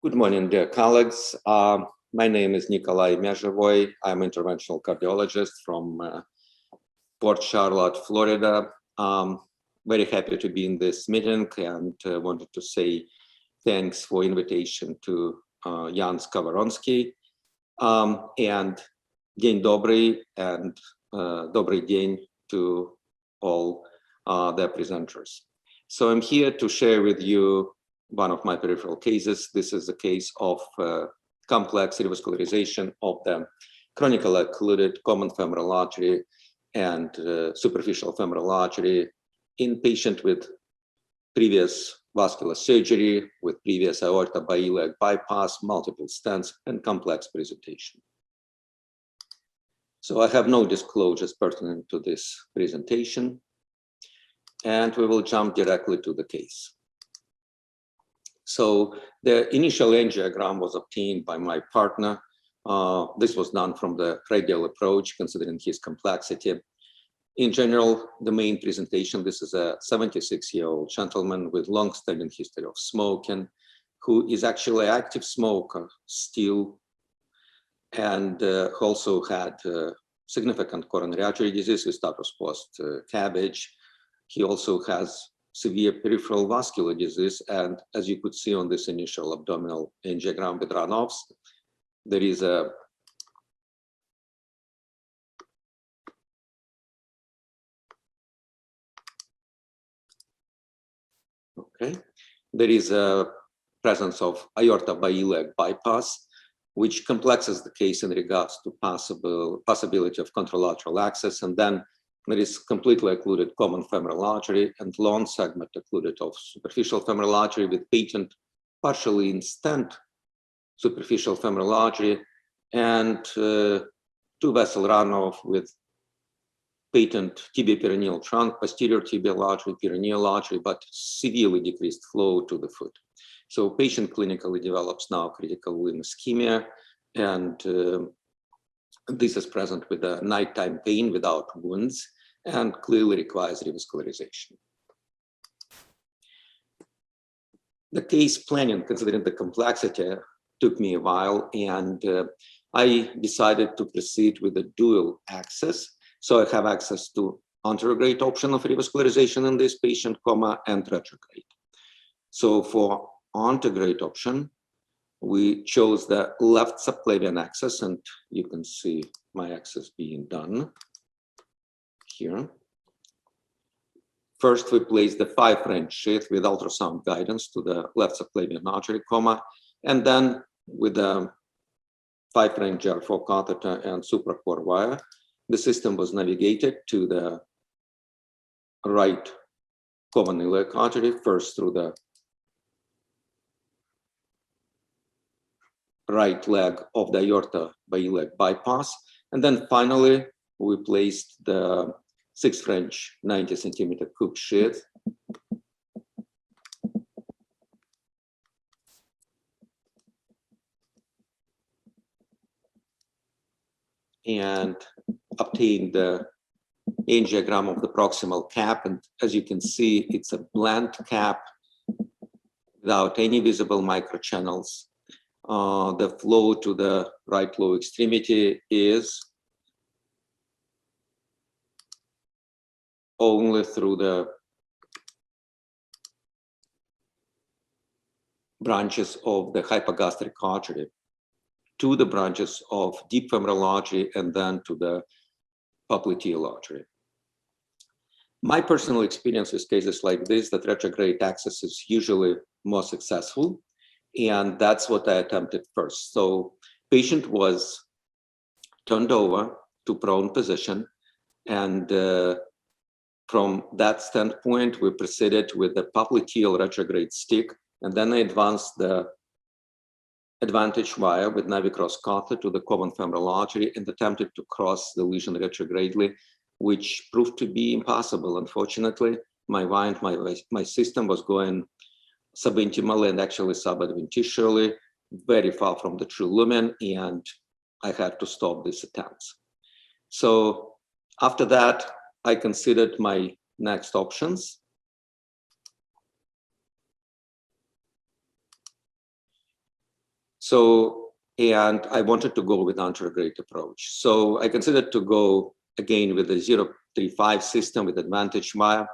Good morning, dear colleagues. My name is Mejevoi. I'm an interventional cardiologist from Port Charlotte, Florida. Very happy to be in this meeting and wanted to say thanks for invitation to Jan Skawaronsky. And Dzień dobry and dobry dzień to all the presenters. So I'm here to share with you one of my peripheral cases. This is a case of complex revascularization of the chronically occluded common femoral artery and superficial femoral artery in patient with previous vascular surgery, with previous aorta bi-leg bypass, multiple stents, and complex presentation. So I have no disclosures pertinent to this presentation, and we will jump directly to the case. So the initial angiogram was obtained by my partner. This was done from the radial approach, considering his complexity. In general, the main presentation, this is a 76-year-old gentleman with long-standing history of smoking, who is actually an active smoker still, and who also had significant coronary artery disease with status post-CABG. He also has severe peripheral vascular disease, and as you could see on this initial abdominal angiogram with runoffs, there is a presence of aorta bi-leg bypass, which complexes the case in regards to possibility of contralateral access, and then there is completely occluded common femoral artery and long segment occluded of superficial femoral artery with patent partially in stent superficial femoral artery, and two vessel runoff with patent tibial-peroneal trunk, posterior tibial artery, peroneal artery, but severely decreased flow to the foot. So patient clinically develops now critical limb ischemia, and this is present with a nighttime pain without wounds and clearly requires revascularization. The case planning, considering the complexity, took me a while, and I decided to proceed with a dual access. So I have access to anterograde option of revascularization in this patient, and retrograde. So for anterograde option, we chose the left subclavian access, and you can see my access being done here. First, we place the 5-French sheath with ultrasound guidance to the left subclavian artery, and then with the 5-French GR4 catheter and suprachor wire, the system was navigated to the right common iliac artery, first through the right leg of the aorta bi-leg bypass, and then finally we placed the 6-French 90-centimeter Cook sheath and obtained the angiogram of the proximal cap. And as you can see, it's a blunt cap without any visible microchannels. The flow to the right low extremity is only through the branches of the hypogastric artery to the branches of deep femoral artery and then to the popliteal artery. My personal experience with cases like this, that retrograde access is usually more successful, and that's what I attempted first. So patient was turned over to prone position, and from that standpoint, we proceeded with the popliteal retrograde stick, and then I advanced the advantage wire with Navicross catheter to the common femoral artery and attempted to cross the lesion retrogradely, which proved to be impossible. Unfortunately, my system was going subintimally and actually subadventitially, very far from the true lumen, and I had to stop these attempts. So after that, I considered my next options. And I wanted to go with anterograde approach. So I considered to go again with the 0.35 system with advantage wire.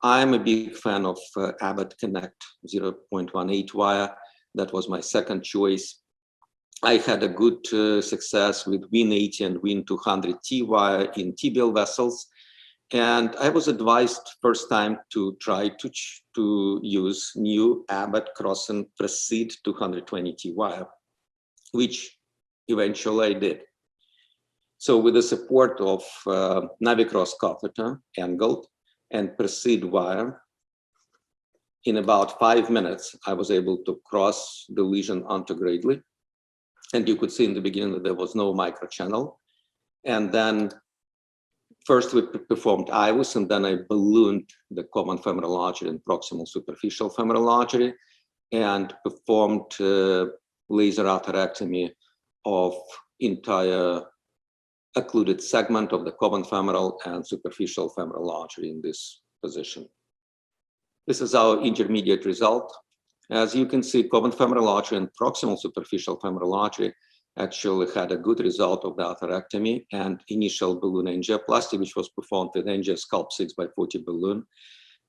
I'm a big fan of Abbott Connect 0.18 wire. That was my second choice. I had a good success with Win 80 and Win 200T wire in TBL vessels. And I was advised first time to try to use new Abbott Cross and Proceed 220T wire, which eventually I did. So with the support of Navicross catheter, angled, and Proceed wire, in about 5 minutes, I was able to cross the lesion anterogradely. And you could see in the beginning that there was no microchannel. And then first we performed IVUS, and then I ballooned the common femoral artery and proximal superficial femoral artery and performed laser atherectomy of entire occluded segment of the common femoral and superficial femoral artery in this position. This is our intermediate result. As you can see, common femoral artery and proximal superficial femoral artery actually had a good result of the atherectomy and initial balloon angioplasty, which was performed with angiosculpt 6x40 balloon.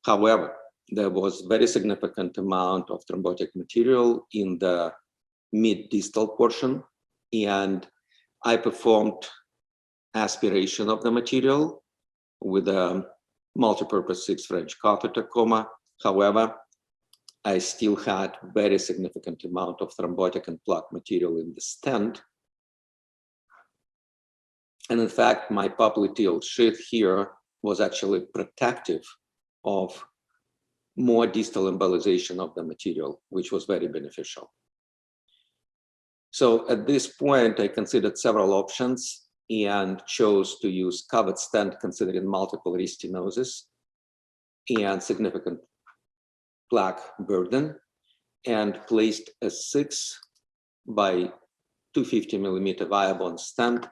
However, there was very significant amount of thrombotic material in the mid-distal portion, and I performed aspiration of the material with a multipurpose 6 French catheter coma. However, I still had very significant amount of thrombotic and plaque material in the stent. And in fact, my popliteal sheath here was actually protective of more distal embolization of the material, which was very beneficial. So at this point, I considered several options and chose to use covered stent considering multiple restenosis and significant plaque burden, and placed a 6 by 250 millimeter Viabond stent,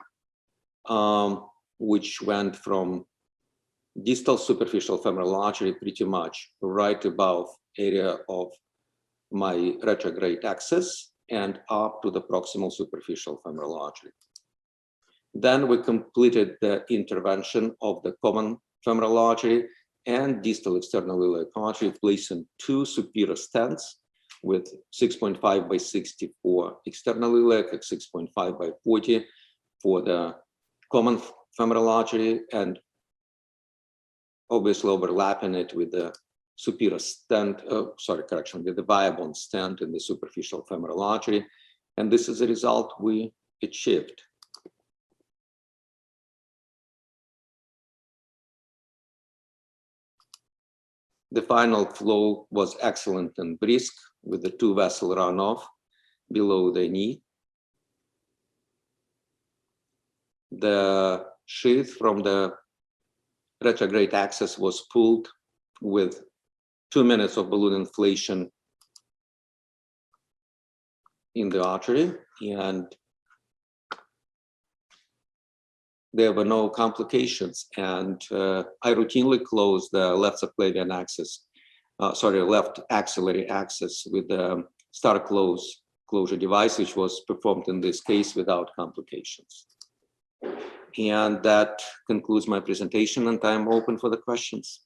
which went from distal superficial femoral artery pretty much right above area of my retrograde axis and up to the proximal superficial femoral artery. Then we completed the intervention of the common femoral artery and distal external iliac artery, placing 2 superior stents with 6.5 by 64 external iliac and 6.5 by 40 for the common femoral artery, and obviously overlapping it with the superior stent, with the Viabond stent in the superficial femoral artery. And this is the result we achieved. The final flow was excellent and brisk with the 2 vessel runoff below the knee. The sheath from the retrograde axis was pulled with 2 minutes of balloon inflation in the artery, and there were no complications. And I routinely closed the left subclavian axis, left axillary axis with the star closure device, which was performed in this case without complications. And that concludes my presentation, and I'm open for the questions.